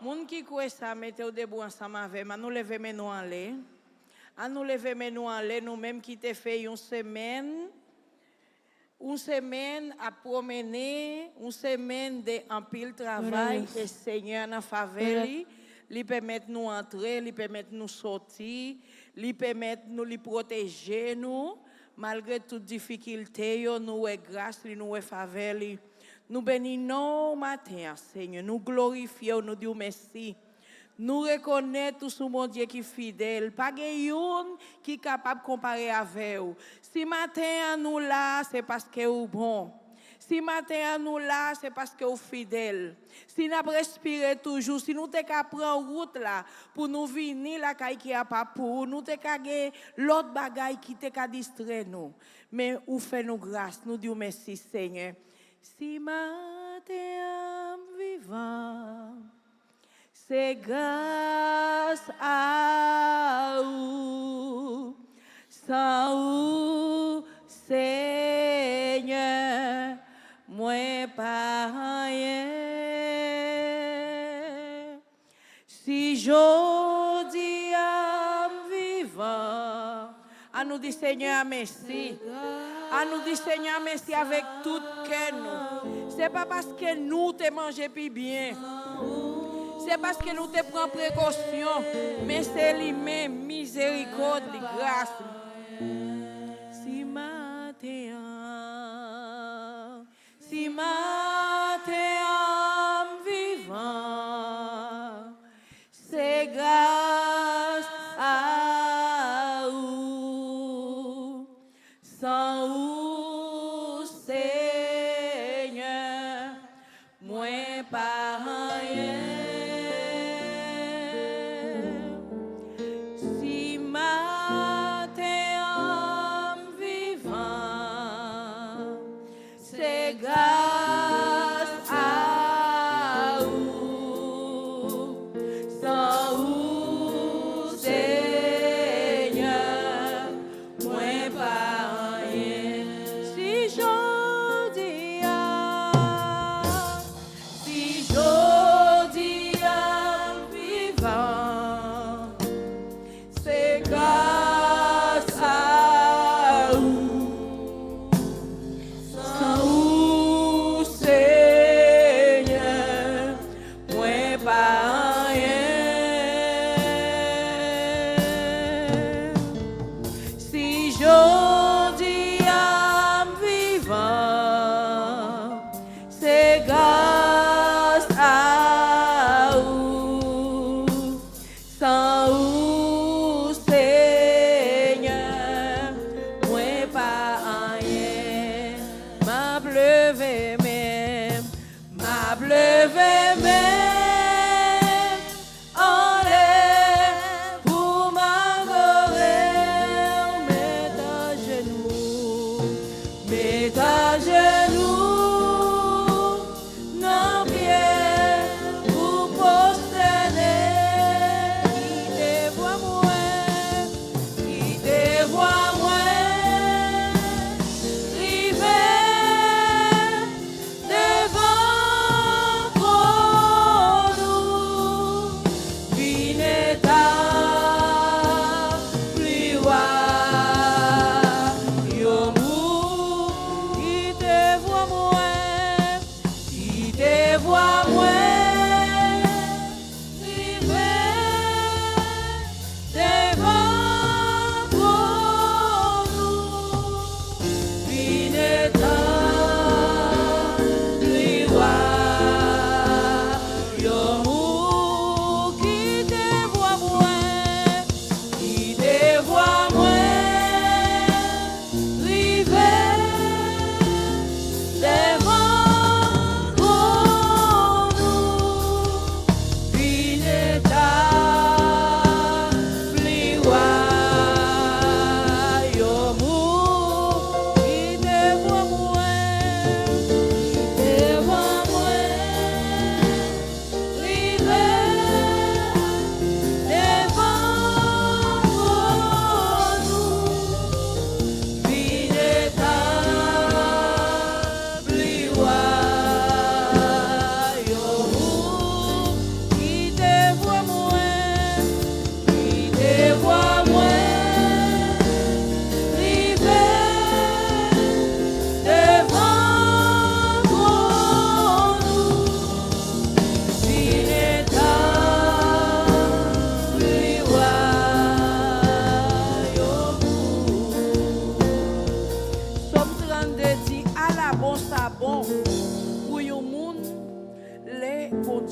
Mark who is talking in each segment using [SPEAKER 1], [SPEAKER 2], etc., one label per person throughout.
[SPEAKER 1] Moun qui croit ça, mettez au debout ensemble avec moi. Nous lever nous en l'air. À nous lever nous en l'air, nous-mêmes qui t'ai fait une semaine à promener, une semaine de en pile travail et Seigneur dans faveur, lui permettre nous entrer, lui permettre nous sortir, lui permettre nous lui protéger nous malgré toutes difficultés, nous est grâce, nous est faveur. Nous bénissons matin, Seigneur, nous glorifions, nous disons merci. Nous reconnaissons tout ce mon Dieu qui est fidèle. Pas quelqu'un qui est capable de comparer avec vous. Si matin nous là, c'est parce que vous bon. Si matin nous là, c'est parce que vous fidèle. Si nous respirons toujours, si nous te prendre route là pour nous venir la caille qui a pas pour nous te l'autre bagaille qui te distrait nous. Mais vous fait nous grâce, nous disons merci Seigneur. Si matin vivant, c'est grâce à vous, sans vous, Seigneur, moi pas rien. Si j'odie à vivant, à nous dire Seigneur merci. À nous dire Seigneur merci avec tout cœur nous. C'est pas parce que nous te mangé puis bien. C'est parce que nous te prenons précaution, mais c'est lui-même miséricorde, grâce. Si matin vivant, c'est grâce à vous, sans vous, Seigneur, moi pas rien.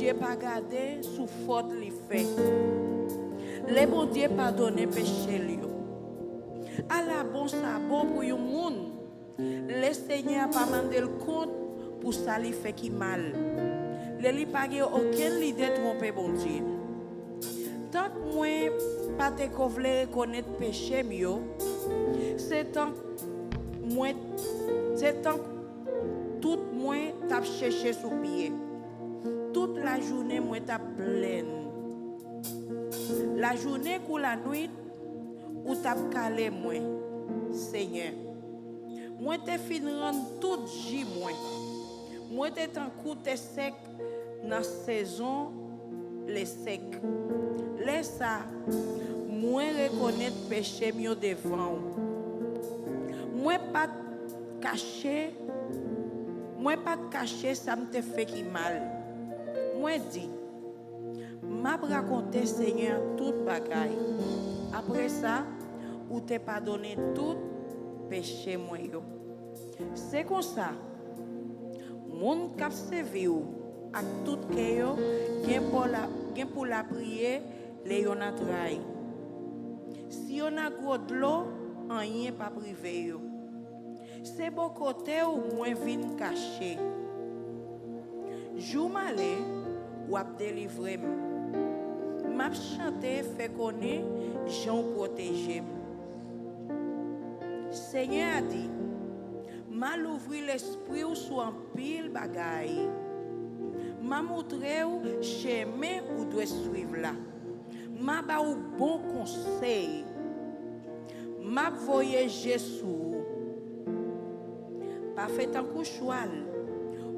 [SPEAKER 1] Dieu pas gardé sous faute li fait. Les bon Dieu pardonner péché li. À la bon ça bon pour un monde. Le Seigneur pas mandé le compte pour ça li fait qui mal. Le li pas aucune idée tromper bon Dieu. Tant que moi pas te reconnaître péché mio, c'est tant tout moi t'a cherché sous pied. Toute la journée moi t'a pleine. La journée ou la nuit ou t'a calé moi, Seigneur. Moi te fin rendre tout j moi. Moi te tant coup te sec dans saison les secs. Laisse ça moi reconnaître péché mieux devant. Moi pas cacher ça me te fait qui mal. Moi dit m'a raconté Seigneur toute bagaille. Après ça ou te pardonné tout péché moi yo. C'est comme ça. Moun k'ap servi ou ak tout keyo gen pour la prier les yon a trahi. Si yon a gros de l'eau, rien pas privé yo. C'est bon côté ou moins vin caché. Jou malé ou ap délivrer. M'a chanté fait connaître Jean protégé. Seigneur a dit mal ouvri l'esprit ou sous un pile bagaille. M'a montré ou chemin ou doit suivre là. M'a ba ou bon conseil. M'a voyé Jésus. Pas fait tant coup choual.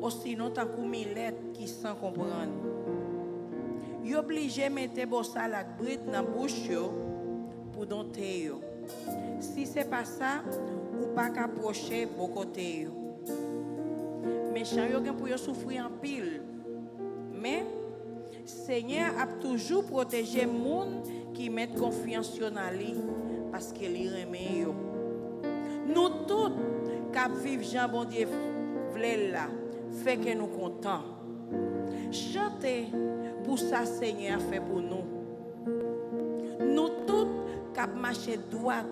[SPEAKER 1] Ou sinon tant coup milette qui sans comprendre. Yo obligé mettre bossa la bride dans bouche yo pour dompter yo. Si c'est pas ça, ou pas qu'approcher bon côté yo. Méchant yo gen pour yo souffrir en pile. Mais Seigneur a toujours protégé moun qui met confiance en lui parce qu'il remet yo. Nous tous qui vivons Jean bon Dieu vle là, fait que nous contents. Chantez pour ça Seigneur fait pour nous. Nous tous qui marcher droit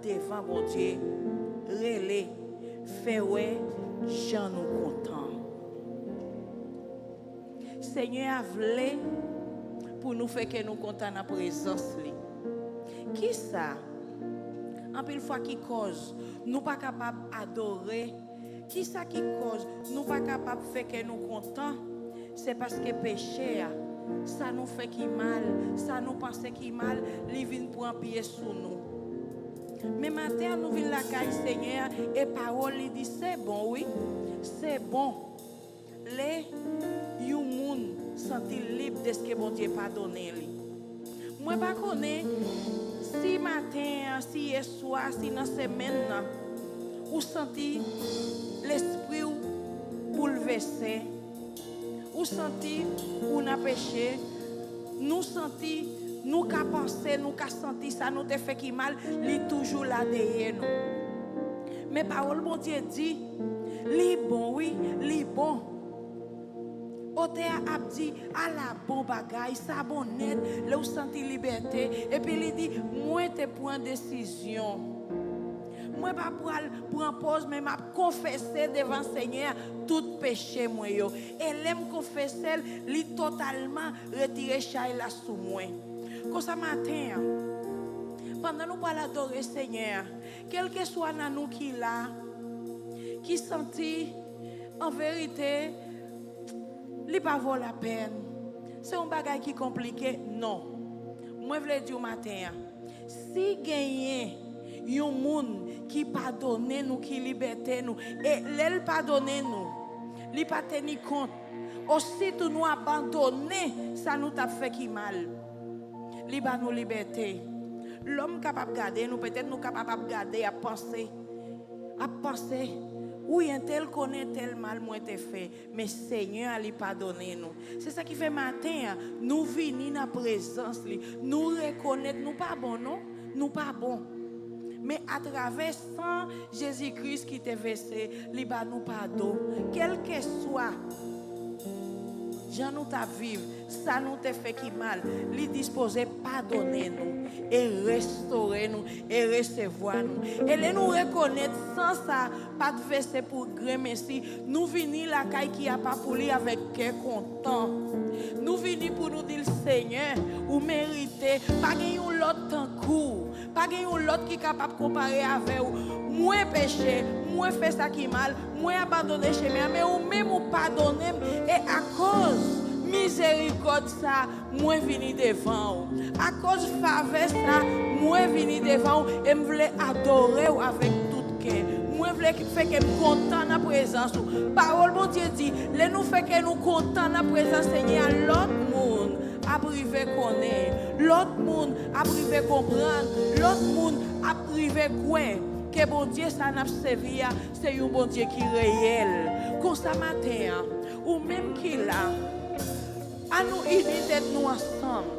[SPEAKER 1] devant mon Dieu, relais, fait ouais, Jean nous contents. Seigneur a voulu pour nous faire que nous contents dans la présence. Qui ça? En pile fois qui cause, nous pas capables d'adorer. Qui ça qui cause, nous pas capables de faire que nous contents? C'est parce que péché, ça nous fait qui mal, ça nous pense qui mal, il vient pour empirer sur nous. Mais matin, nous venons la caille Seigneur et parole il dit c'est bon, oui, c'est bon. Les gens sentent libres de ce que mon Dieu a donné. Moi, je ne connais pas si matin, si soir, si dans la semaine, ou senti l'esprit bouleversé, ou senti ou n'a péché, nous senti, nous qu'a pensé, nous qu'a senti ça, nous te fait qui mal, li toujours là derrière nous. Mais parole mon Dieu dit, li bon, oui, li bon. Ote a dit à la bon bagaille, ça bon net, là où senti liberté. Et puis il dit, moi te prends décision. Moi pas prendre pause, mais m'a confesser devant Seigneur tout péché moi yo. Et l'aime confesser, li totalement retirer chaîne là sous moi. Comme ça matin, pendant nous parlons adorer Seigneur, quel que soit dans nous qui là, qui sentit en vérité li pas vaut la peine. C'est un bagage qui est compliqué. Non. Moi, je veux dire au matin, si gagné yon moun qui pardonne nous, qui liberté nous, et l'elle pardonne nous, li pas tenir compte, aussi tout nous abandonner, ça nous t'a fait qui mal. Li ba nous liberté. L'homme capable de garder nous, peut-être nous capable de garder à penser. Oui, un tel connaît tel mal moi te fait, mais Seigneur a lui pardonné nous. C'est ça qui fait matin, nous venir dans la présence, nous reconnaître, nous pas bon, non? Nous pas bon. Mais à travers sang Jésus-Christ qui t'est versé, il va nous pardon. Quel que soit Jean nous t'a vivre, ça nous t'a fait qui mal. Lui disposer pardonner nous et restaurer nous et recevoir nous. Et les nous reconnaître sans ça, pas de verset pour grand merci. Nous venons la caille qui a pas pour lui avec cœur content. Nous venons pour nous dire Seigneur, ou méritez, pas gagner l'autre temps court, pas gagner l'autre qui est capable de comparer avec vous. Moi péché, moi fait ça qui mal, moi abandonné chez moi, mais ou même ou pardonner et à cause miséricorde ça, moi vini devant vous. À cause faveur ça, moi vini devant vous et me voulais adorer avec tout cœur. Moi voulais faire que me content dans la présence. Parole bon Dieu dit, les nous fait que nous content dans la présence Seigneur, l'autre monde a privé connaître, l'autre monde a privé comprendre, l'autre monde a privé quoi. Que bon Dieu ça n'a servi, c'est un bon Dieu qui est réel. Comme ça matin, ou même qui là, à nous unir tête nous ensemble.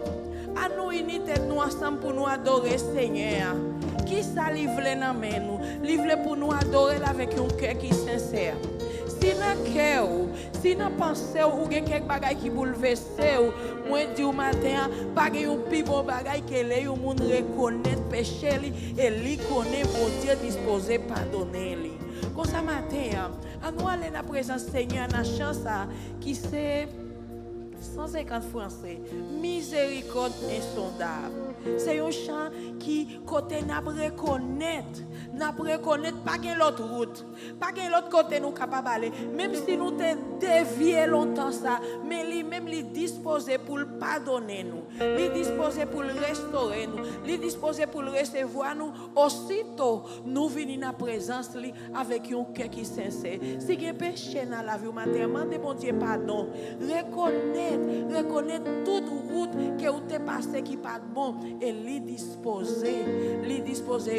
[SPEAKER 1] À nous unir tête nous ensemble pour nous adorer Seigneur. Qui ça livre dans main nous? Livre pour nous adorer avec un cœur qui est sincère. Si dans cœur, si dans pensée ou quelque bagaille qui bouleverse, moi dis au matin, pas un plus bon bagaille que les monde reconnaître péché et lui connaît bon Dieu disposé pardonner lui. Comme ça matin, à nous aller dans la présence Seigneur dans chance qui c'est 150 français, miséricorde insondable. C'est un chant qui côté n'a reconnaître pas gain l'autre route, pas gain l'autre côté nous capable aller, même si nous te dévié longtemps ça, mais lui même lui disposé pour le pardonner nous, lui disposé pour le restaurer nous, lui disposé pour le recevoir nous, aussitôt nous venons dans la présence lui avec un cœur qui sincère. Si il y a péché dans la vie matin, demandez bon Dieu pardon, reconnaître toute route que vous t'es passé qui pas bon et lui disposer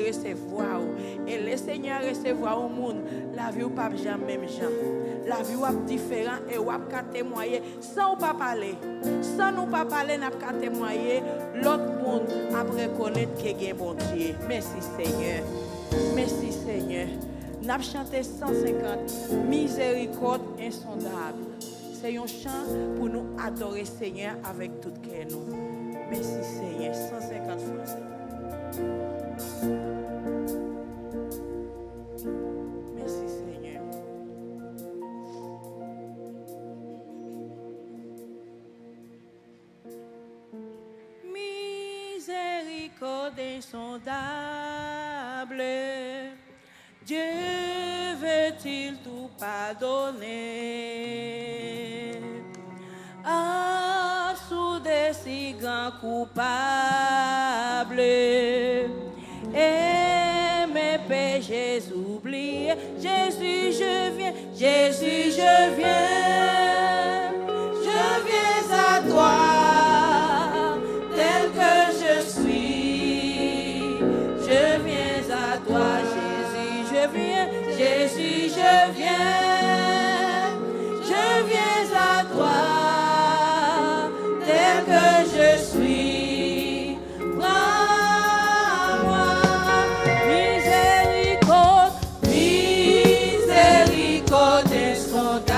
[SPEAKER 1] recevoir et le Seigneur recevoir au monde la vie ou pas jamais même gens la vie ou différent et ou pas témoigner sans pas parler sans nous pas parler n'a pas témoigner l'autre monde a reconnaître que est bon Dieu. Merci Seigneur n'a chanté 150 miséricorde insondable. C'est un chant pour nous adorer Seigneur avec tout cœur nous. Merci Seigneur, 150 français. Merci Seigneur. Miséricorde insondable, Dieu veut-il tout pardonner? Ah, sous des si grands coupables, et mes péchés oubliés, Jésus, je viens, je viens à toi, tel que je suis, je viens à toi, Jésus, je viens, à toi, tel que je suis. Prends-moi, miséricorde insondable.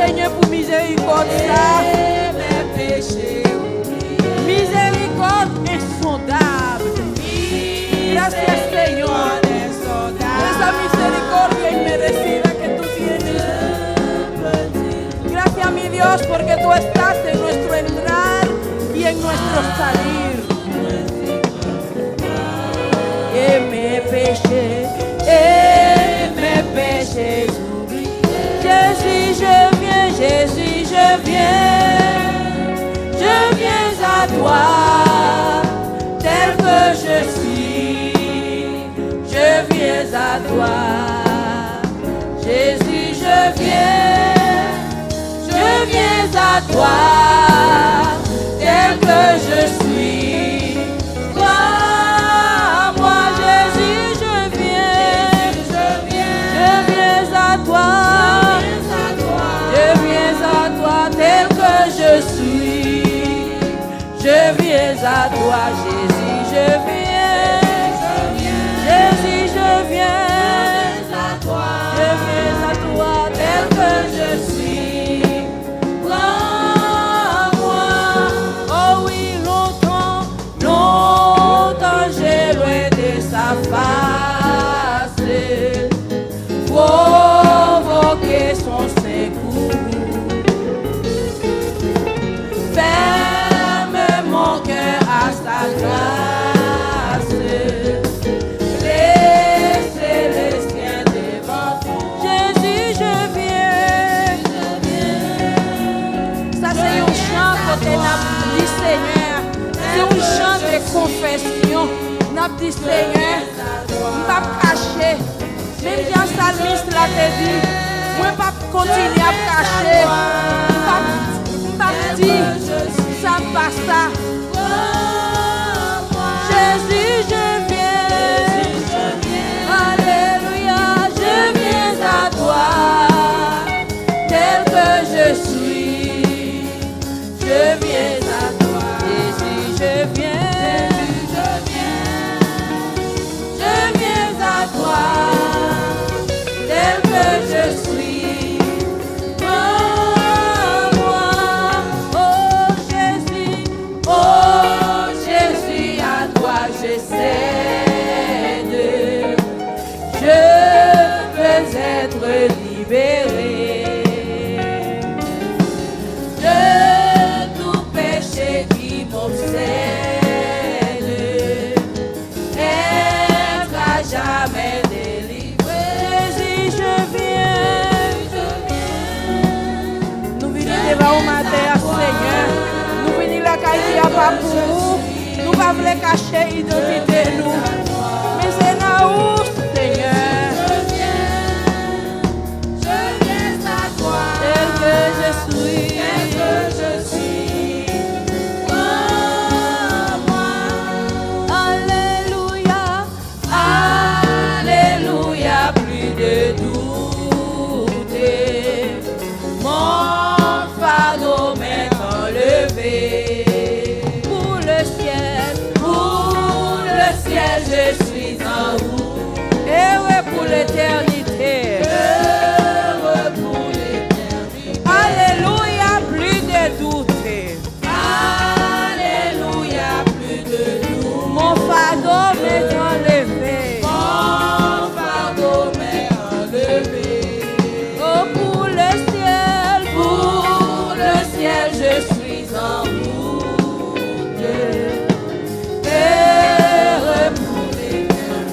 [SPEAKER 1] Seigneur pour miséricorde ça. Miséricorde insondable. Gracias Señor. Esa misericordia inmerecida que tú tienes. Gracias mi Dios porque tú estás en nuestro entrar y en nuestro salir. Et mes péchés j'oublie. Jésus, je viens, je viens à toi, tel que je suis, je viens à toi. Jésus, je viens à toi, tel que je suis. Toi, moi, Jésus, je viens à toi. Je viens à toi tel que je suis. Je viens à toi, Jésus, je viens. Jésus, je viens à toi. Je viens à toi tel que je suis. Prends-moi. Oh oui, longtemps j'ai loin de sa face. Provoquer son secours. Ferme mon cœur à sa grâce. Laissez les siens devant tout. Jésus, je viens. Ça, c'est un chant côté n'a dit Seigneur. C'est un chant de confession. N'a dit Seigneur. Pas caché. Même si un psalmiste l'a dit, moi pas continuer à cacher. Pas dire ça passe ça. Jésus, je viens. Alléluia, je viens à toi. Tel que je suis, je viens à toi. Jésus, je viens. Je viens à toi. Tel que je suis, prends-moi, oh Jésus, à toi je cède. Je veux être libéré de tout péché qui m'obsède, être à jamais délivré. Je viens. Nous venons devant au matin, Seigneur. Nous venons la caille à pas pour nous. Nous ne pouvons pas cacher l'identité nous. Mais c'est là où, Seigneur. Je viens à toi. Tel que je suis. Alléluia. Alléluia. Plus de doute. Mon fardeau m'est enlevé. Pour le ciel, je suis en route. Et ouais, pour l'éternité. Alléluia, plus de doute. Alléluia, plus de doute. Mon fardeau m'est enlevé. Mon fardeau m'est enlevé. Oh, pour le ciel, je suis en route.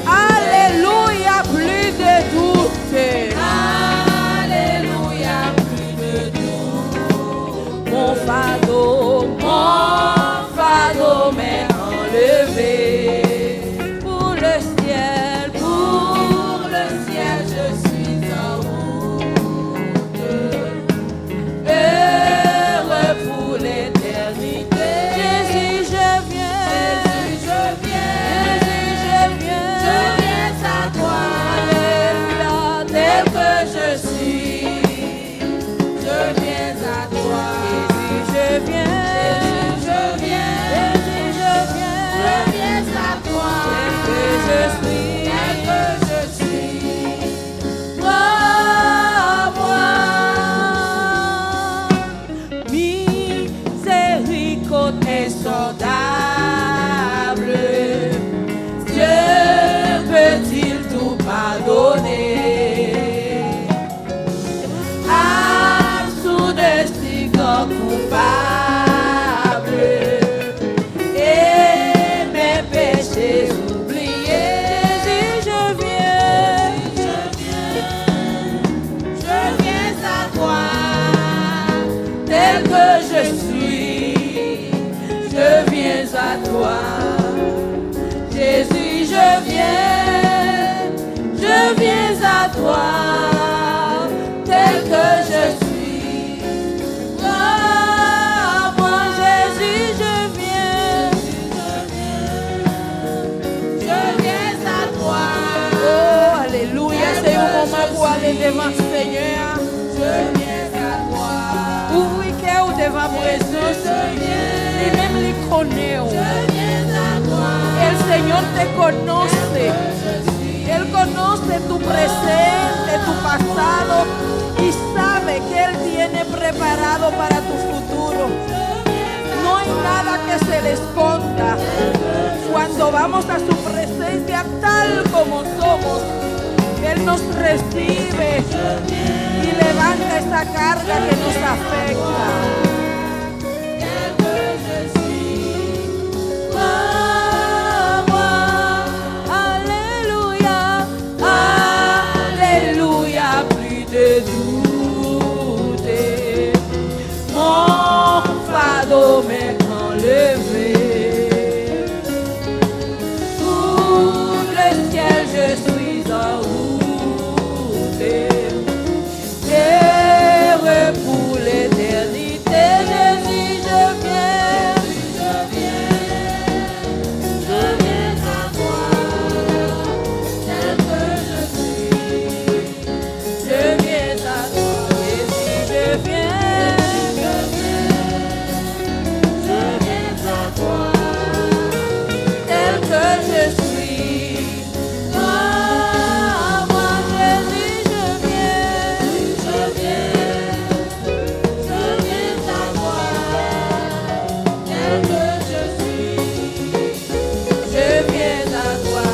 [SPEAKER 1] Alléluia, plus de doute. Alléluia, plus de doute. Mon fardeau m'est enlevé. Pour le ciel, je suis en route. Heureux pour l'éternité. Jésus, je viens. À toi. Alléluia, tel que je suis, je viens à toi. Jésus, je viens. sens coupable et mes péchés oubliés. Jésus, je viens à toi, tel que je suis, je viens à toi. Jésus, je viens à toi, tel que je suis. Oh, moi, Jésus, je viens à toi. Oh, alléluia, c'est un moment pour aller devant le Seigneur. Je viens à toi. Ouvre cœur devant la présence. Lui-même les connaît. Et le Seigneur te connaît. Él conoce tu presente, tu pasado y sabe que Él tiene preparado para tu futuro. No hay nada que se le esconda. Cuando vamos a su presencia tal como somos, Él nos recibe y levanta esa carga que nos afecta. Mon fardeau m'est enlevé. Pour le ciel, je suis en route. Heureux pour l'éternité, Jésus, je viens à toi, tel que je suis. Je viens à toi, Jésus, je viens à toi, tel que je suis. Oh, moi, Jésus, je viens à toi, tel que je suis. Je viens à toi,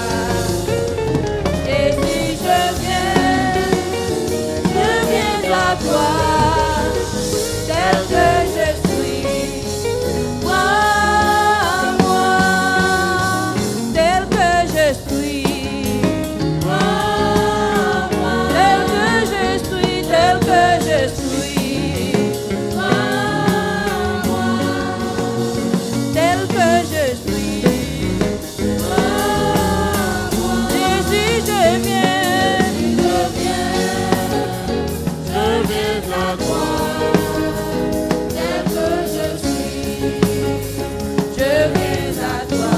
[SPEAKER 1] Jésus, je viens à toi, tel que je suis. Moi, tel que je suis. Moi, tel que je suis, tel que je suis. Moi, tel que je suis. Jésus, je viens à toi, tel que je suis. Je viens à toi,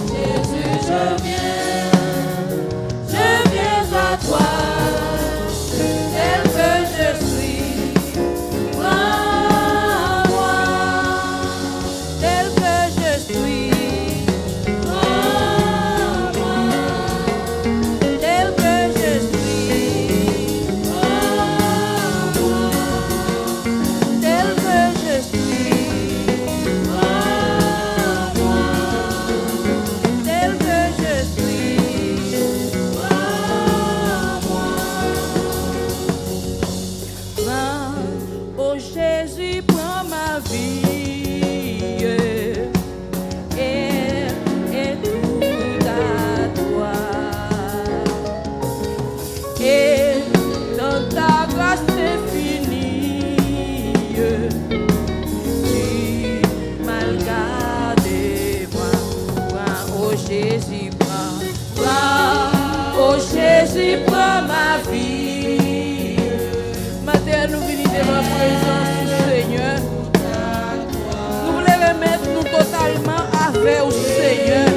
[SPEAKER 1] Jésus, je viens à toi, tel que je suis. Moi, tel que je suis. Moi, tel que je suis. Tel que je suis. Tel que je suis. Oh Jésus, prends ma vie et tout à toi. Et dans ta grâce infinie, tu m'as gardé, moi. Oh Jésus, oh Jésus, prends ma vie. Matin, nous venons devant la présence du Seigneur. Nous voulons remettre nous totalement avec au Seigneur.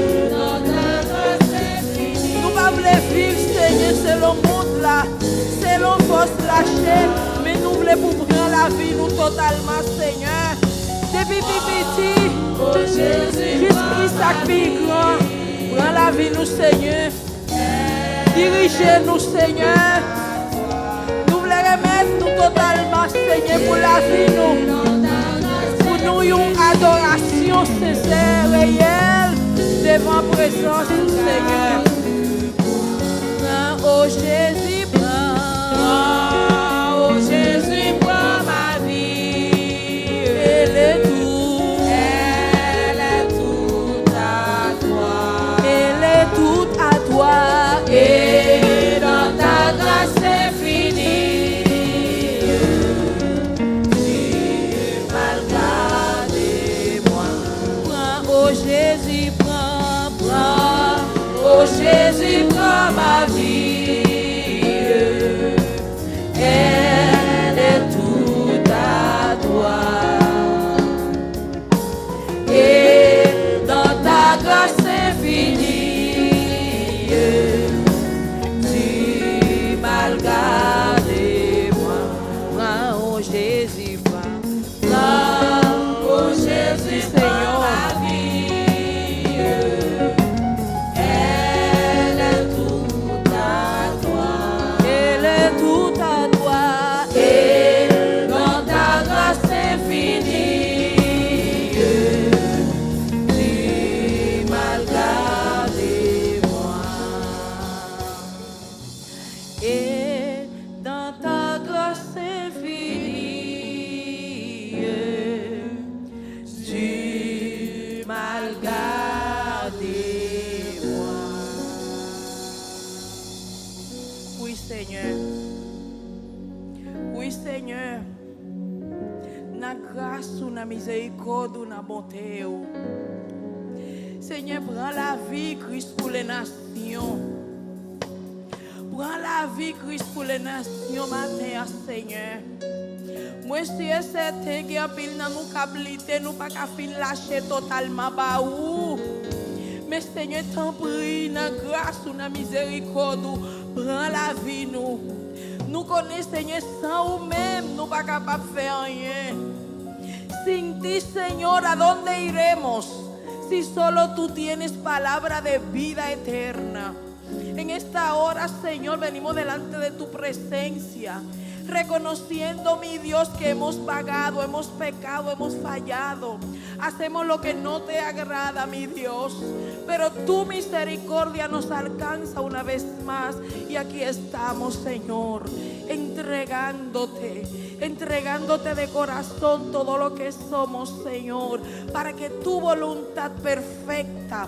[SPEAKER 1] Nous ne voulons vivre, Seigneur, selon le monde là, selon force la chair, mais nous voulons pour prendre la vie nous totalement, Seigneur. Depuis petit, jusqu'à sa vie grand, prends la vie nous, Seigneur. Dirigez-nous, Seigneur. Nous voulons remettre nous totalement, Seigneur, pour la vie nous. Pour nous, une adoration sincère, réelle, devant la présence du Seigneur. Oh Jésus, prends ma vie. Jésus va. Oh Jésus, Seigneur.
[SPEAKER 2] Elle est tout à toi.
[SPEAKER 1] Elle est tout à toi.
[SPEAKER 2] Et dans ta grâce infinie, tu m'as gardé moi.
[SPEAKER 1] Et dans ta grâce infinie, tu m'as gardé moi. Oui, Seigneur. Oui, Seigneur. Na grâce ou na miséricorde ou na bonté. Seigneur, prends la vie, Christ, pour les nations. Prends la vie, Christ, pour les nations, matin, Seigneur. Moi, je suis certain qu'il y a pile dans nous capacités, nous pas qu'à fin lâcher totalement bas ou. Mais Seigneur, t'en prie, dans grâce ou dans miséricorde, prends la vie, nous. Nous connaissons, Seigneur, sans ou même, nous pas capables de faire rien. Sin ti, Señor, ¿a dónde iremos? Si solo tú tienes palabra de vida eterna. En esta hora, Señor, venimos delante de tu presencia, reconociendo, mi Dios, que hemos vagado, hemos pecado, hemos fallado. Hacemos lo que no te agrada, mi Dios. Pero tu misericordia nos alcanza una vez más. Y aquí estamos, Señor, entregándote de corazón todo lo que somos, Señor, para que tu voluntad perfecta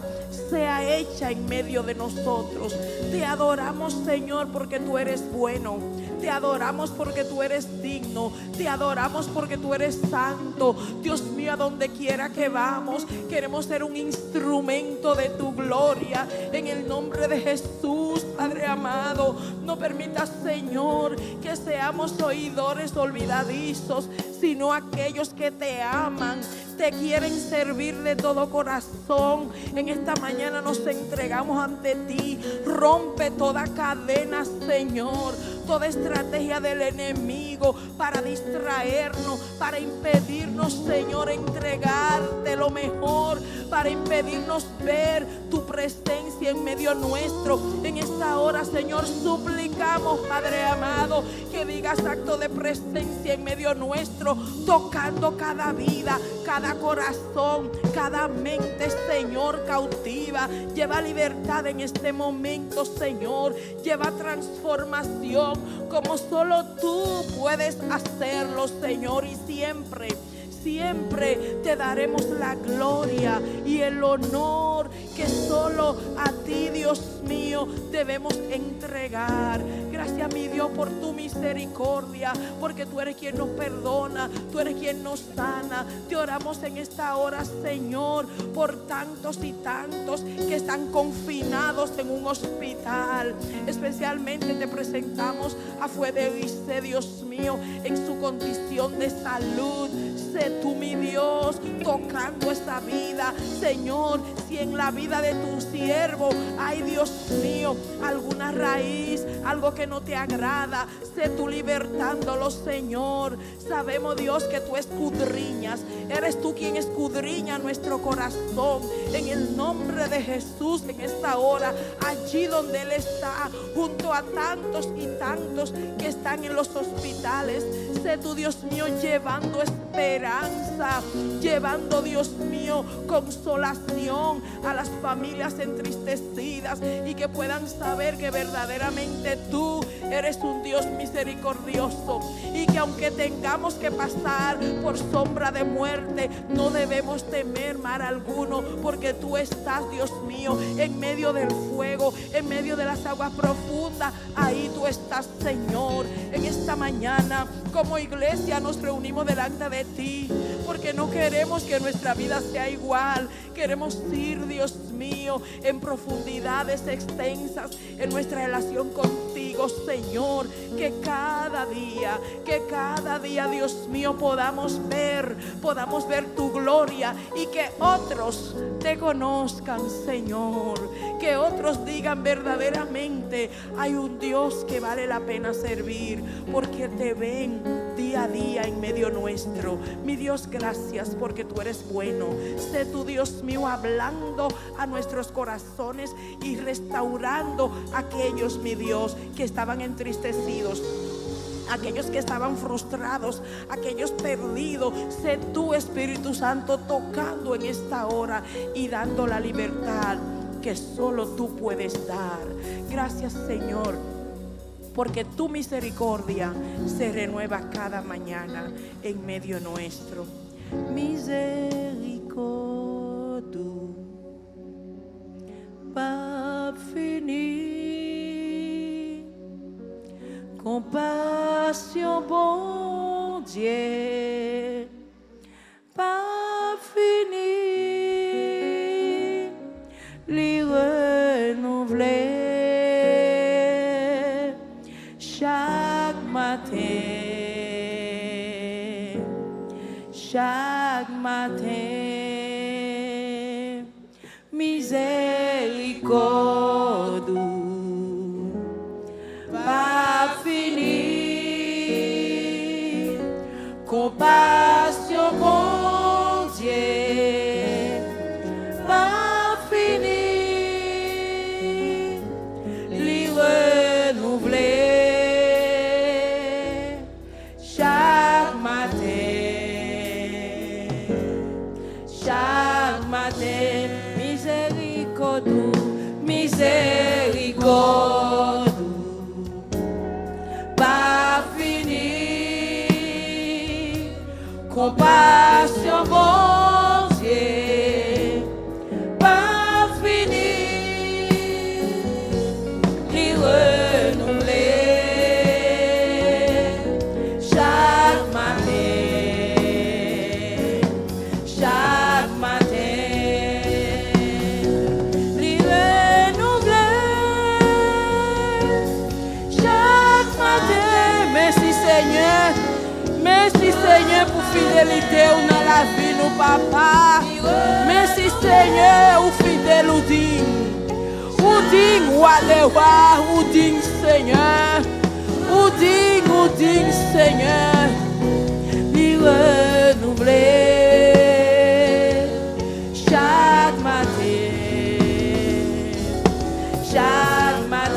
[SPEAKER 1] sea hecha en medio de nosotros. Te adoramos, Señor, porque tú eres bueno. Te adoramos porque tú eres digno. Te adoramos porque tú eres santo. Dios mío, a donde quiera que vamos, queremos ser un instrumento de tu gloria. En el nombre de Jesús, Padre amado, no permitas, Señor, que seamos oidores olvidadizos, sino aquellos que te aman, te quieren servir de todo corazón. En esta mañana nos entregamos ante ti. Rompe toda cadena, Señor, toda estrategia del enemigo para distraernos, para impedirnos, Señor, entregarte lo mejor, para impedirnos ver tu presencia en medio nuestro. En esta hora, Señor, suplicamos, Padre amado, que digas acto de presencia en medio nuestro, tocando cada vida, cada corazón, cada mente, Señor, cautiva. Lleva libertad en este momento, Señor. Lleva transformación como solo tú puedes hacerlo, Señor. Y siempre te daremos la gloria y el honor que solo a ti, Dios mío, debemos entregar. Gracias, mi Dios, por tu misericordia, porque tú eres quien nos perdona, tú eres quien nos sana. Te oramos en esta hora, Señor, por tantos y tantos que están confinados en un hospital. Especialmente te presentamos a Federice, Dios mío, en su condición de salud. Sé tú, mi Dios, tocando esta vida, Señor. Si en la vida de tu siervo hay, Dios mío, alguna raíz, algo que no te agrada, sé tú libertándolo, Señor. Sabemos, Dios, que tú escudriñas. Eres tú quien escudriña nuestro corazón. En el nombre de Jesús, en esta hora, allí donde Él está, junto a tantos y tantos que están en los hospitales, sé tú, Dios mío, llevando esperanza, llevando, Dios mío, consolación a las familias entristecidas, y que puedan saber que verdaderamente tú eres un Dios misericordioso, y que aunque tengamos que pasar por sombra de muerte, no debemos temer mal alguno, porque tú estás, Dios mío, en medio del fuego, en medio de las aguas profundas. Ahí tú estás, Señor. En esta mañana, como iglesia, nos reunimos delante de ti, porque no queremos que nuestra vida sea igual. Queremos ir, Dios mío, en profundidades extensas en nuestra relación contigo, Señor. Que cada día, Dios mío, podamos ver tu gloria, y que otros te conozcan, Señor. Que otros digan verdaderamente hay un Dios que vale la pena servir, porque te ven día a día en medio nuestro. Mi Dios, gracias porque tú eres bueno. Sé tú, Dios mío, hablando a nuestros corazones y restaurando a aquellos, mi Dios, que estaban entristecidos, aquellos que estaban frustrados, aquellos perdidos. Sé tú, Espíritu Santo, tocando en esta hora y dando la libertad que solo tú puedes dar. Gracias, Señor, porque tu misericordia se renueva cada mañana en medio nuestro. Misericordia pas fini, compassion, bon Dieu, pas fini, les renouveler chaque matin, chaque matin. Miséricorde, pas fini, compassion, mon Dieu, pas fini, les renouveler chaque matin, chaque matin. Miséricorde, pas fini, compassion, bon Dieu, pas fini, les renouveler chaque matin, chaque matin. Merci Seigneur pour fidélité dans la vie nous papa. Merci Seigneur ou fidèle ou digne. Ou digne ou alléwa ou digne Seigneur. Ou digne Seigneur. Lui renouveler chaque matin. Chaque matin.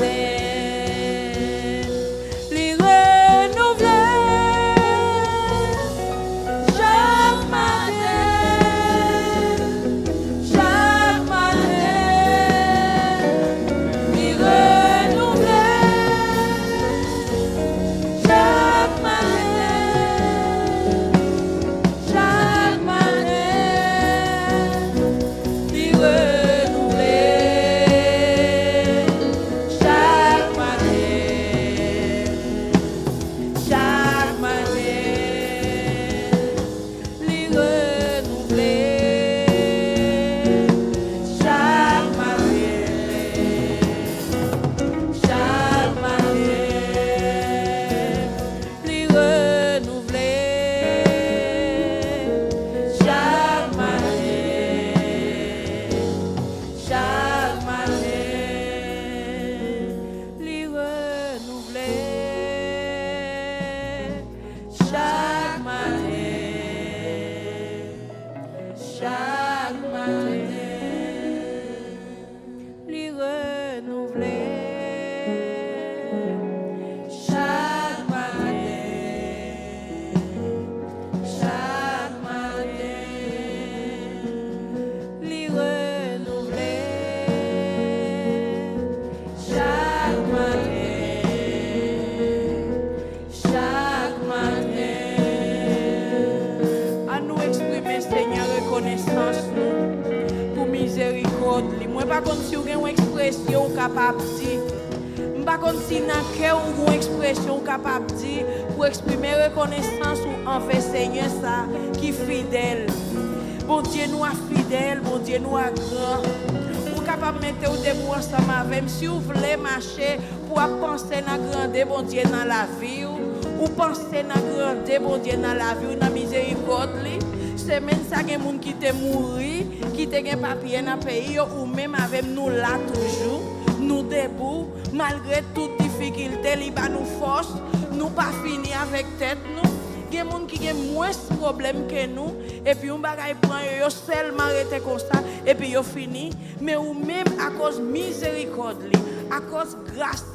[SPEAKER 1] Pour exprimer reconnaissance envers Seigneur ça qui fidèle. Bon Dieu nous a fidèle, bon Dieu nous a grand. Pour capable mettre au debout ensemble avec, si vous voulez marcher pour penser à grandir bon Dieu dans la vie ou penser à grandir bon Dieu dans la vie ou dans miséricorde. C'est même ça que gens qui te mourir, qui te gen papier dans pays ou même avec nous là toujours, nous debout malgré toute difficulté, li ba nous force. Nous pas fini avec tête nous. Gen moun qui gen moins problème que nous et puis on bagay prend yo seulement rete comme ça et puis yo fini. Mais ou même à cause miséricorde li, à cause grâce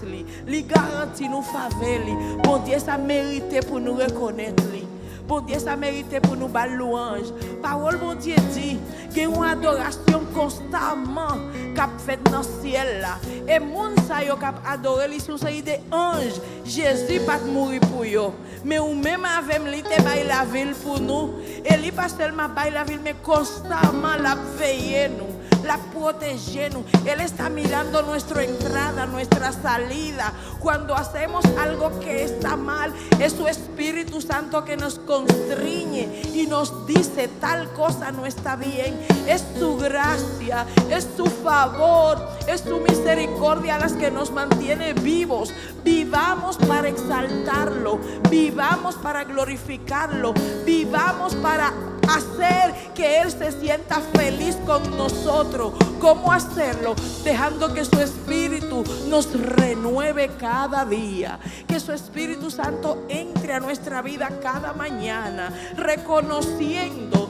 [SPEAKER 1] li garantit nous faveur li. Bon Dieu ça mérite pour nous reconnaître li. Bon Dieu, ça mérite pour nous bal louange. Parole, bon Dieu dit, qu'il y a une adoration constamment qu'a fait dans le ciel là. Et moun sa yo k'ap adoré, ils sont des anges. Jésus pas mourir pour eux. Mais ou même avec lui, te bail la ville pour nous. Et lui pas seulement bail la ville, mais constamment la veiller nous. La protegernos. Él está mirando nuestra entrada, nuestra salida. Cuando hacemos algo que está mal, es su Espíritu Santo que nos constriñe y nos dice tal cosa no está bien. Es su gracia, es su favor, es su misericordia las que nos mantiene vivos. Vivamos para exaltarlo, vivamos para glorificarlo, vivamos para hacer que Él se sienta feliz con nosotros. ¿Cómo hacerlo? Dejando que su Espíritu nos renueve cada día. Que su Espíritu Santo entre a nuestra vida cada mañana. Reconociendo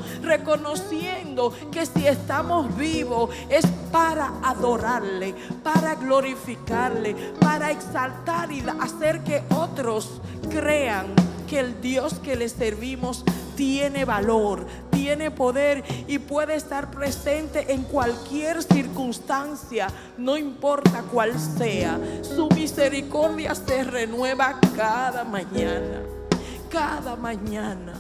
[SPEAKER 1] que si estamos vivos es para adorarle, para glorificarle, para exaltar y hacer que otros crean que el Dios que le servimos tiene valor, tiene poder y puede estar presente en cualquier circunstancia, no importa cuál sea. Su misericordia se renueva cada mañana, cada mañana,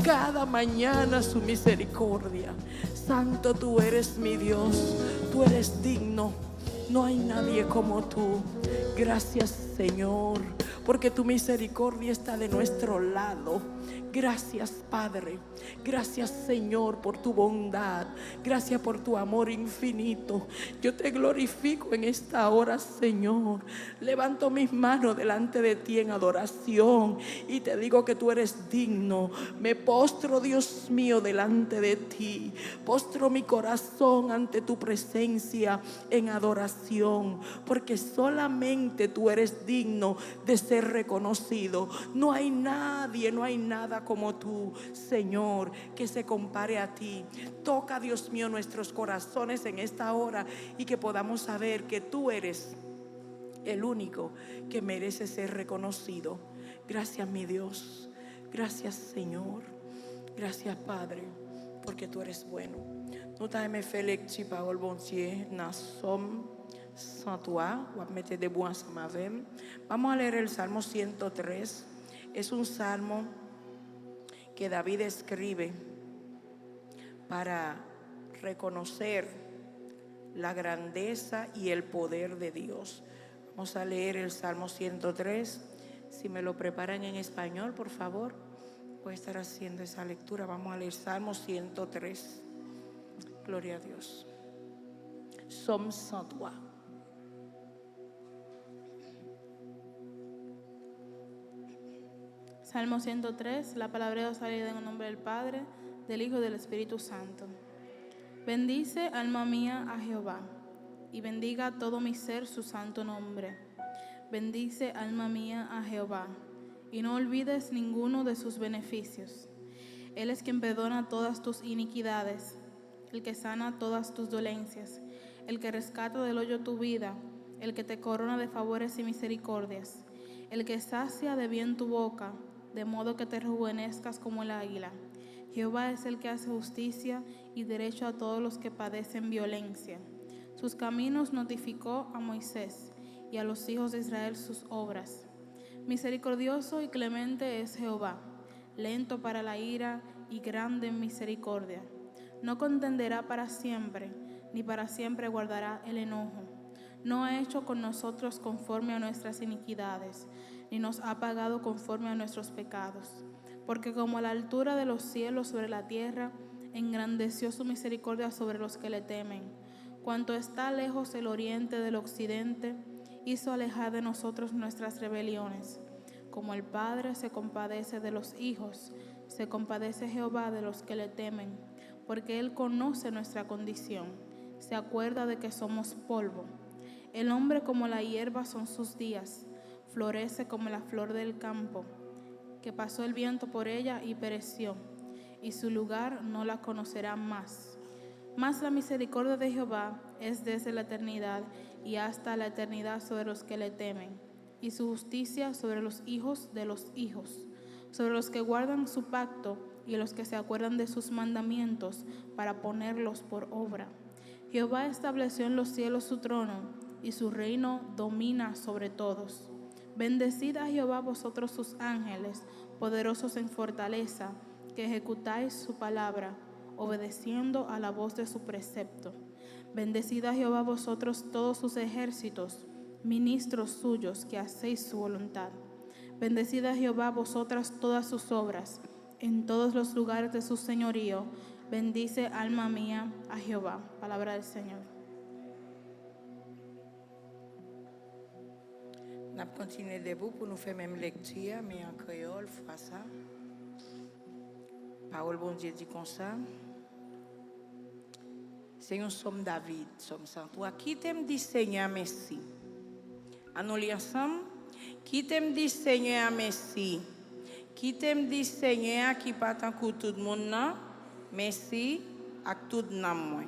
[SPEAKER 1] cada mañana su misericordia. Santo, tú eres mi Dios, tú eres digno, no hay nadie como tú. Gracias, Señor, porque tu misericordia está de nuestro lado. Gracias, Padre. Gracias, Señor, por tu bondad. Gracias por tu amor infinito. Yo te glorifico en esta hora, Señor. Levanto mis manos delante de ti en adoración y te digo que tú eres digno. Me postro, Dios mío, delante de ti. Postro mi corazón ante tu presencia en adoración, porque solamente tú eres digno de ser reconocido. No hay nadie, no hay nada como tú, Señor, que se compare a ti. Toca, Dios mío, nuestros corazones en esta hora y que podamos saber que tú eres el único que merece ser reconocido. Gracias, mi Dios. Gracias, Señor. Gracias, Padre, porque tú eres bueno. Nous t'aimons Félix, tu parole bon Dieu, dans Somme 103. Voy a meter debout ensemble avec. Vamos a leer el Salmo 103. Es un salmo que David escribe para reconocer la grandeza y el poder de Dios. Vamos a leer el Salmo 103. Si me lo preparan en español, por favor, voy a estar haciendo esa lectura. Vamos a leer Salmo 103. Gloria a Dios. Somme 103.
[SPEAKER 3] Salmo 103, la palabra de Dios sale en el nombre del Padre, del Hijo y del Espíritu Santo. Bendice, alma mía, a Jehová, y bendiga todo mi ser su santo nombre. Bendice, alma mía, a Jehová, y no olvides ninguno de sus beneficios. Él es quien perdona todas tus iniquidades, el que sana todas tus dolencias, el que rescata del hoyo tu vida, el que te corona de favores y misericordias, el que sacia de bien tu boca, de modo que te rejuvenezcas como el águila. Jehová es el que hace justicia y derecho a todos los que padecen violencia. Sus caminos notificó a Moisés y a los hijos de Israel sus obras. Misericordioso y clemente es Jehová, lento para la ira y grande en misericordia. No contenderá para siempre, ni para siempre guardará el enojo. No ha hecho con nosotros conforme a nuestras iniquidades, ni nos ha pagado conforme a nuestros pecados. Porque como la altura de los cielos sobre la tierra, engrandeció su misericordia sobre los que le temen. Cuanto está lejos el oriente del occidente, hizo alejar de nosotros nuestras rebeliones. Como el Padre se compadece de los hijos, se compadece Jehová de los que le temen, porque Él conoce nuestra condición, se acuerda de que somos polvo. El hombre como la hierba son sus días, florece como la flor del campo. que pasó el viento por ella y pereció, y su lugar no la conocerá más. Mas la misericordia de Jehová es desde la eternidad y hasta la eternidad sobre los que le temen, y su justicia sobre los hijos de los hijos, sobre los que guardan su pacto y los que se acuerdan de sus mandamientos para ponerlos por obra. Jehová estableció en los cielos su trono, y su reino domina sobre todos. Bendecid a Jehová vosotros sus ángeles, poderosos en fortaleza, que ejecutáis su palabra, obedeciendo a la voz de su precepto. Bendecid a Jehová vosotros todos sus ejércitos, ministros suyos que hacéis su voluntad. Bendecid a Jehová vosotras todas sus obras, en todos los lugares de su señorío. Bendice, alma mía, a Jehová. Palabra del Señor.
[SPEAKER 1] Nous continuons debout pour nous faire même lecture, mais en créole, fois ça. Parole bon Dieu dit comme ça. C'est un somme David, somme 103. Qui t'aime dit Seigneur, merci. À nous lire ensemble. Qui t'aime dit Seigneur, merci. Qui t'aime dit Seigneur, qui pas tant que tout le monde, non? Merci à tout le monde.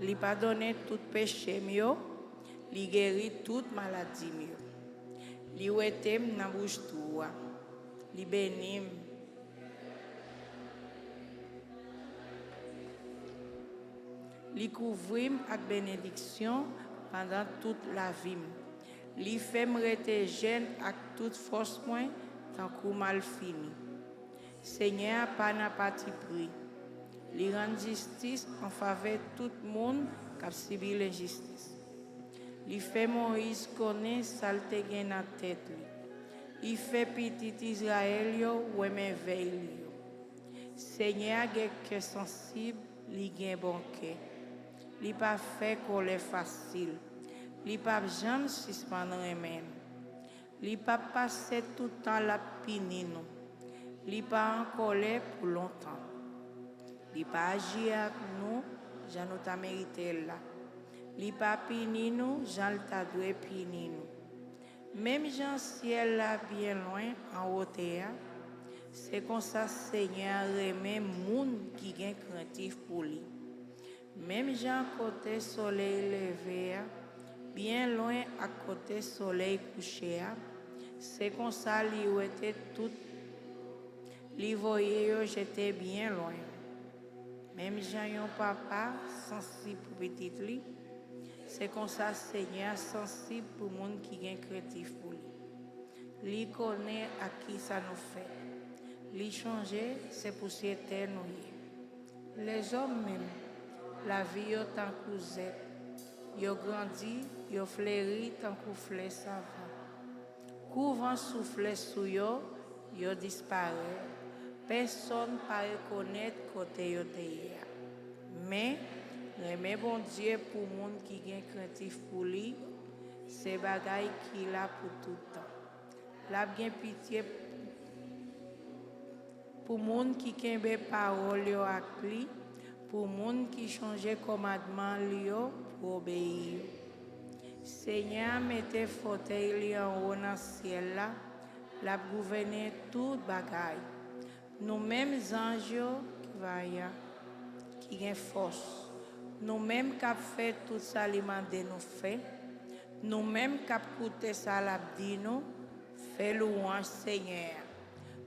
[SPEAKER 1] Li pardonne tout péché mio, li guérit toute maladie mio. Li ouetem nan bouche toua, li bénim. Li couvrim ak bénédiction pendant toute la vie. Li fem rete jeune ak toute force moins tant kou mal fini. Seigneur pas n'a parti pris. Li rend justice en faveur de tout le monde qui a subi l'injustice. Li fait Moïse connaître salte gen dans tête li. Li fait petit Israël yo ou merveille yo. Seigneur gen cœur sensible, li gen bon cœur. Li pas fait colère facile. Li pas jamais suspendre remède. Li pas passer tout le temps la pini nous. Li pas en colère pour longtemps. Li pas agir avec nous, j'en nous t'a mérité là. Li pas pini nous, j'en t'a doué pini nous. Même Jean ciel là bien loin en hauteur, c'est comme ça Seigneur remet moun qui gen craintif pour lui. Même Jean côté soleil levé, bien loin à côté soleil couché, c'est comme ça li ou était tout, li voyait yo j'étais bien loin. Même Jean yon papa sensible pour petit li, c'est comme ça Seigneur sensible pour monde qui gen créatif pour lui. Li connaît à qui ça nous fait. Li changer c'est pour s'éterniser. Les hommes même la vie yo tant cousin, yo grandi, yo fleuri tant que fleur savant. Couvent souffle sous yo, yo disparaît. Personne ne peut reconnaître côté yo te hier. Mais, remet bon Dieu pour le monde qui est craintif pour lui, c'est bagaille qu'il a pour tout le temps. La bien pitié pour le monde qui a parole avec lui, pour le monde qui change commandement pour obéir. Seigneur, mettez fauteuil en haut dans le ciel là, la gouverner toute bagaille. Nous-mêmes anges qui vaillent, qui ont force. Nous-mêmes qui avons fait tout ça, de nous fait. Nous-mêmes qui avons écouté ça, l'abdi nous, fait louange Seigneur.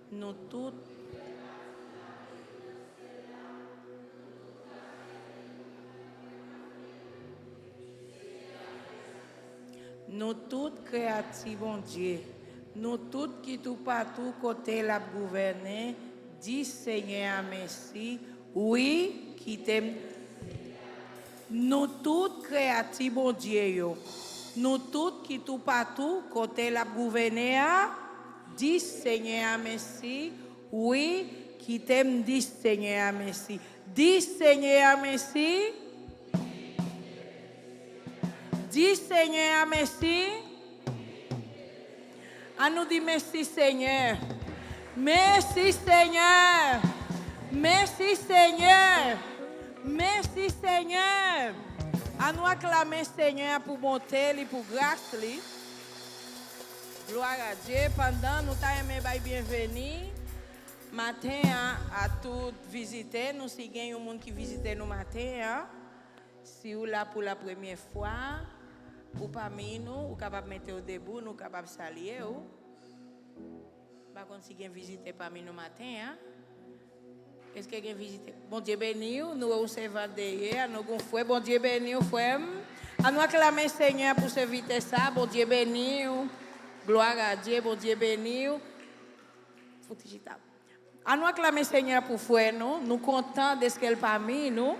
[SPEAKER 1] Nous tous. Nous tous créatifs, bon Dieu. Nous tous qui tout partout côté la gouverner. Dis Seigneur merci, oui, qui t'aime. Nous tous créatifs, bon Dieu, yo. Nous tous qui tout partout, côté la gouverner, dis Seigneur merci, oui, qui t'aime, dis Seigneur merci. Dis Seigneur merci. Dis Seigneur merci. À nous dire merci Seigneur. Merci Seigneur. Merci Seigneur. Merci Seigneur. À nous acclamer Seigneur pour monter, pour grâce. Gloire à Dieu. Pendant nous t'aimons bienvenue. Matin à tous visiter. Nous si gagne un monde qui visite nous matin. Si vous là pour la première fois, ou parmi nous, ou capable mettre au debout, nous capable saluer. Par contre, si vous visiter parmi nous matin. Est-ce que vous visité? Bon Dieu béni, nous recevons derrière, nous avons fait. Bon Dieu béni, frère. À nous acclamer Seigneur pour ce vite ça. Bon Dieu béni, gloire à Dieu. Bon Dieu béni. À nous acclamer Seigneur pour frère nous. Nous contents de ce qu'elle parmi nous.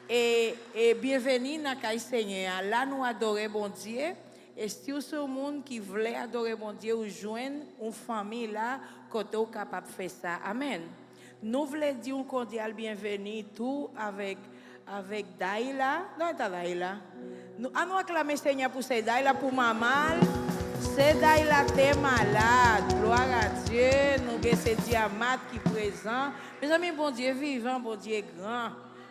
[SPEAKER 1] Et bienvenue dans le Seigneur. Là, nous adorons bon Dieu. Et si vous êtes un monde qui veut adorer bon Dieu, ou joindre une famille là, côté capable de faire ça. Amen. Nous voulons dire un cordial bienvenue tout avec Daïla. Non, c'est Daïla. Nous acclamer Seigneur pour ces Daïla, pour maman. C'est Daïla t'es malade. Gloire à Dieu. Nous avons ces diamants qui sont présents. Mes amis, bon Dieu vivant, bon Dieu grand.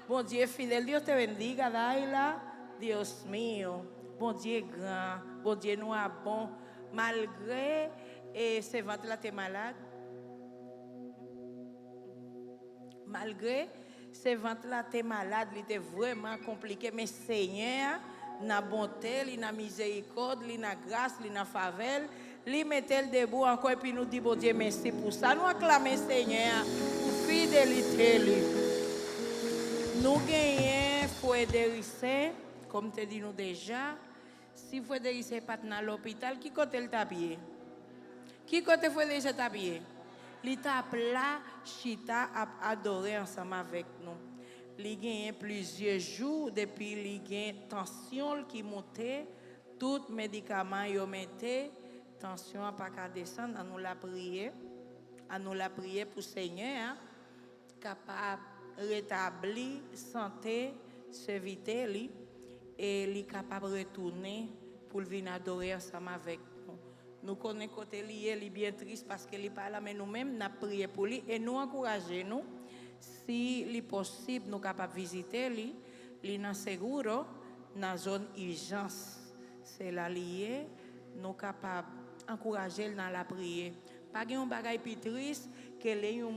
[SPEAKER 1] Bon Dieu fidèle. Dios te bendiga, Daïla. Dios mío. Bon Dieu grand. Bon Dieu nous a bon. Malgré ces ventres là, t'es malade. Malgré ces ventes-là, tu es malade, il était vraiment compliqué. Mais Seigneur, na bonté, il na miséricorde, il na grâce, il na faveur, il mettait le debout encore et puis nous dit, bon Dieu, merci pour ça. Nous acclamons Seigneur pour fidélité. Nous gagnons Frédéric, comme te dit nous déjà. Si Frédéric n'est pas dans l'hôpital, qui côté le tapier? Qui côté Frédéric est tapier? L'étape là, Chita a adoré ensemble avec nous. Il y a plusieurs jours depuis il y a tension qui montait, tout médicament y mettait, tension n'a pas qu'à descendre, nous la prier, pour Seigneur capable rétablir santé, serviteur et li capable retourner pour venir adorer ensemble avec nous. Nous connaissons côté lié, il est bien triste parce qu'il n'est pas là, mais nous-mêmes, nous avons prié pour lui et nous encourageons, si il est possible, nous sommes capables de visiter lui, il est seguro, dans la zone urgence. C'est là lié, nous sommes capables d'encourager dans la prière. Pas de bagage plus triste que les gens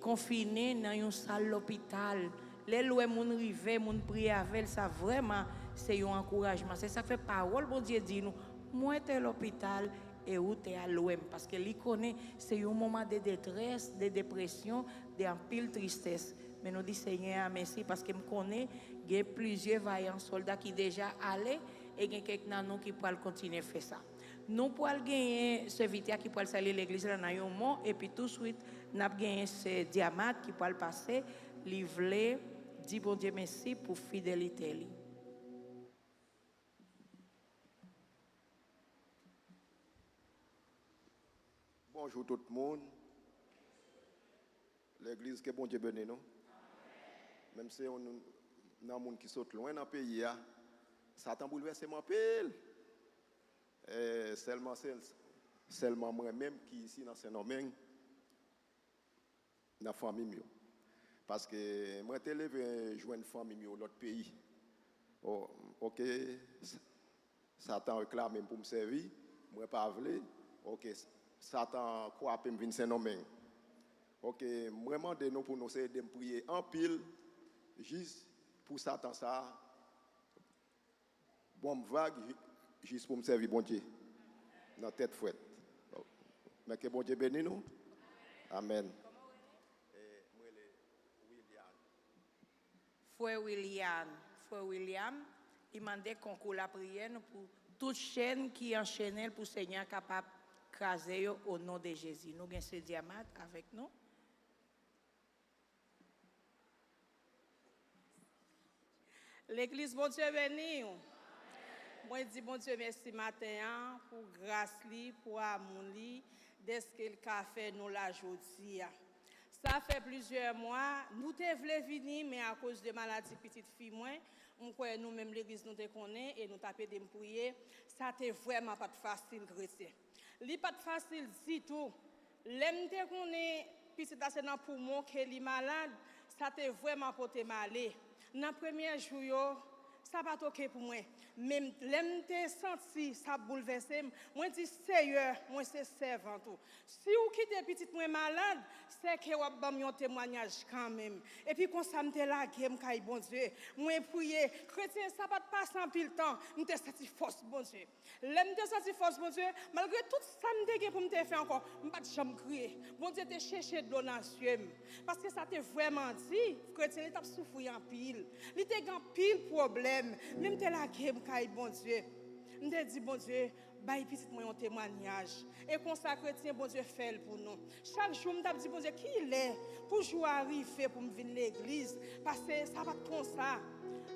[SPEAKER 1] confinés dans une salle d'hôpital. Les gens qui arrivent, qui prient avec, ça vraiment, c'est un encouragement. C'est ça que fait parole, bon Dieu dit nous. Moi, tu es à l'hôpital et où tu es à l'OM. Parce que lui connaît, c'est un moment de détresse, de dépression, de pile tristesse. Mais nous disons, Seigneur, merci parce que je connais, il y a plusieurs vaillants soldats qui sont déjà allés et il y a quelqu'un de nous qui peuvent continuer à faire ça. Nous pouvons gagner ce vitia qui peut saluer l'église dans un mot et puis tout de suite, nous avons gagné ce diamant qui peut passer, livrer, dire bon Dieu merci pour fidélité.
[SPEAKER 4] Bonjour tout le monde. L'église que bon Dieu bénisse nous. Même si on a un monde qui saute loin dans le pays, Satan bouleverse mon pile. Seulement moi-même qui ici dans ce domaine, dans la famille. Parce que moi, je suis jouer une famille dans l'autre pays. Oh, ok, Satan réclame pour me servir. Moi, pas voulu. Ok. Satan croit que je viens de nommer. Ok, vraiment de nous pour nous essayer de prier en pile, juste pour Satan ça. Bon vague, juste pour me servir bon Dieu. Dans tête fouette. Mais que bon Dieu bénisse nous. Amen.
[SPEAKER 1] Frère William, il m'a demandé qu'on coule la prière pour toute chaîne qui enchaîne pour Seigneur capable craser au nom de Jésus. Nous avons ce diamant avec nous.
[SPEAKER 5] L'église, bon Dieu béni. Moi, je dis bon Dieu merci matin pour grâce, pour amour, de ce qu'il a fait nous la journée. Ça fait plusieurs mois, nous te voulons venir, mais à cause de maladie petite fille, nous-mêmes l'église nous te connaît et nous tapons de prier. Ça n'était vraiment pas facile, chrétien. Li pas facile du tout. L'aime te connaît, puis c'est dans poumon qu'elle est malade. ça t'a vraiment porté malé. Dans le premier jour, ça va toquer pour moi. Même l'aime senti ça bouleversé. Moi dis Seigneur, moi c'est servant tout. Si vous quittez petite moi malade, c'est que vous avez un témoignage quand même. Et puis quand ça me la game kay bon Dieu, moi prier, chrétien ça va passer en pile temps, me senti force bon Dieu. L'aime senti force bon Dieu, malgré tout ça me pour me faire encore, me pas jamais crier. Bon Dieu te chercher de l'eau dans cieux parce que ça t'est vraiment dit, chrétien il t'a souffrir en pile. Il t'a grand pile problème. Même te la game kay bon Dieu. Me dit bon Dieu, bail petit moi un témoignage et consacrer chrétien bon Dieu fait pour nous. Chaque jour me dit bon Dieu qui il est pour jour arriver pour me venir l'église parce que ça va comme ça.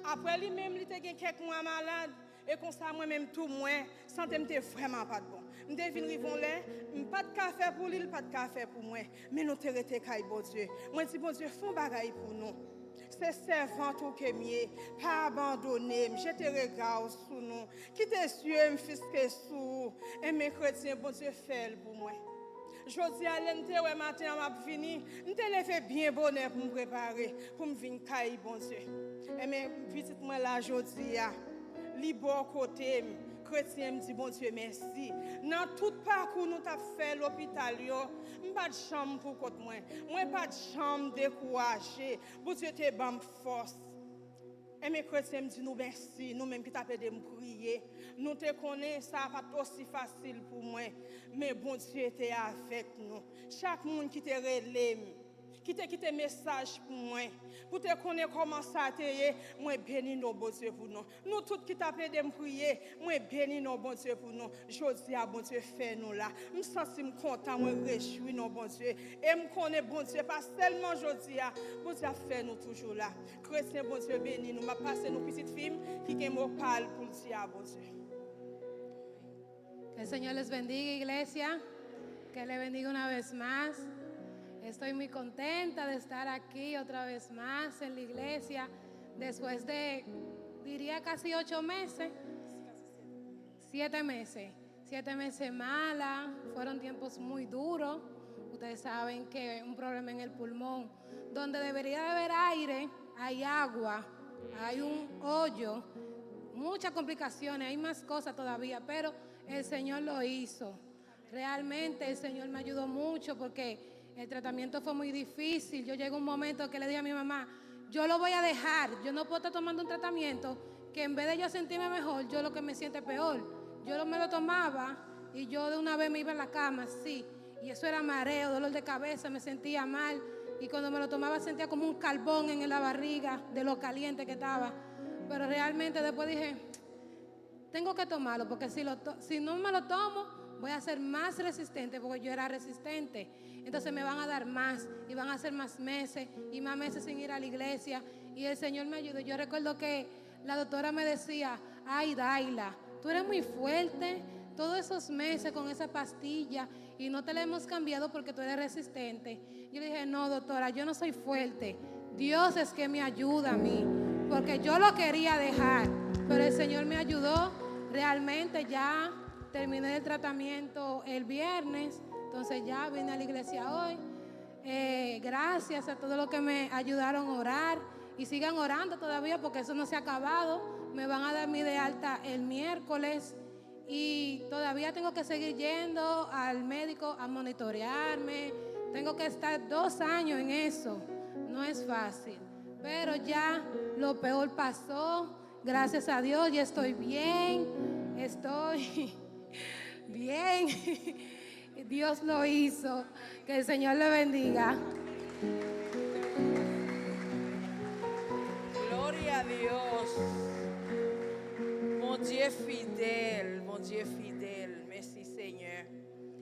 [SPEAKER 5] Après lui même il était quelques mois malade et comme ça moi même tout moi santé me vraiment pas de bon. Me devine rivon là, pas de café pour lui, pas de café pour moi, mais nous te rete kay bon Dieu. Moi dis bon Dieu font bagaille pour nous. C'est servant tout que mieux, pas abandonné, jeter regard sous nous, quitter Dieu, me fisque sous, et mes chrétiens, bon Dieu fait pour moi. Je dis à l'ente, ouais, matin, m'a fini, je te fait bien bonheur pour me préparer, pour me venir cailler, bon Dieu. Et mes petites moi là, je dis, li bon côté, chrétien me dit bon Dieu merci. Dans tout parcours nous t'a fait l'hôpital yo, pas de chambre pour côté moi. Moi pas de chambre découragé. Bon Dieu te bam force. Et mes chrétiens me dit nous merci, nous même qui t'a fait de me prier. Nous te connaissons ça pas aussi facile pour moi, mais bon Dieu était avec nous. Chaque monde qui te relève qui te message pour moi, pour te connaître comment ça t'est, moi bénis nos bon Dieu pour nous. Nous tous qui t'appelons de me prier, moi bénis nos bon Dieu pour nous. Je dis à bon Dieu fait nous là. Je sens content, moi réjouis nos bon Dieu et me connais bon Dieu pas seulement je dis à bon Dieu fait nous toujours là. Chrétien bon Dieu bénis nous, m'a passé nos petites filles qui me parle pour dire à bon Dieu.
[SPEAKER 6] Que el Señor les bendiga, iglesia. Que le bendiga una vez más. Estoy muy contenta de estar aquí otra vez más en la iglesia después de, diría, casi 8 meses. 7 meses. 7 meses mala. Fueron tiempos muy duros. Ustedes saben que un problema en el pulmón. Donde debería de haber aire, hay agua, hay un hoyo, muchas complicaciones, hay más cosas todavía, pero el Señor lo hizo. Realmente el Señor me ayudó mucho porque el tratamiento fue muy difícil. Yo llegué a un momento que le dije a mi mamá, yo lo voy a dejar, yo no puedo estar tomando un tratamiento que en vez de yo sentirme mejor, yo lo que me siente peor. Yo me lo tomaba y yo de una vez me iba a la cama, sí, y eso era mareo, dolor de cabeza, me sentía mal y cuando me lo tomaba sentía como un carbón en la barriga de lo caliente que estaba. Pero realmente después dije, tengo que tomarlo porque si no me lo tomo, voy a ser más resistente porque yo era resistente. Entonces me van a dar más y van a ser más meses y más meses sin ir a la iglesia. Y el Señor me ayudó. Yo recuerdo que la doctora me decía, ay, Daila, tú eres muy fuerte todos esos meses con esa pastilla y no te la hemos cambiado porque tú eres resistente. Yo le dije, no, doctora, yo no soy fuerte. Dios es que me ayuda a mí porque yo lo quería dejar, pero el Señor me ayudó. Realmente ya terminé el tratamiento el viernes, entonces ya vine a la iglesia hoy. Gracias a todos los que me ayudaron a orar y sigan orando todavía porque eso no se ha acabado. Me van a dar mi de alta el miércoles y todavía tengo que seguir yendo al médico a monitorearme. Tengo que estar 2 años en eso. No es fácil, pero ya lo peor pasó. Gracias a Dios, ya estoy bien. Estoy bien. Dios lo hizo. Que el Señor le bendiga.
[SPEAKER 1] Gloria a Dios. Mon Dieu fidèle, mon Dieu fidèle.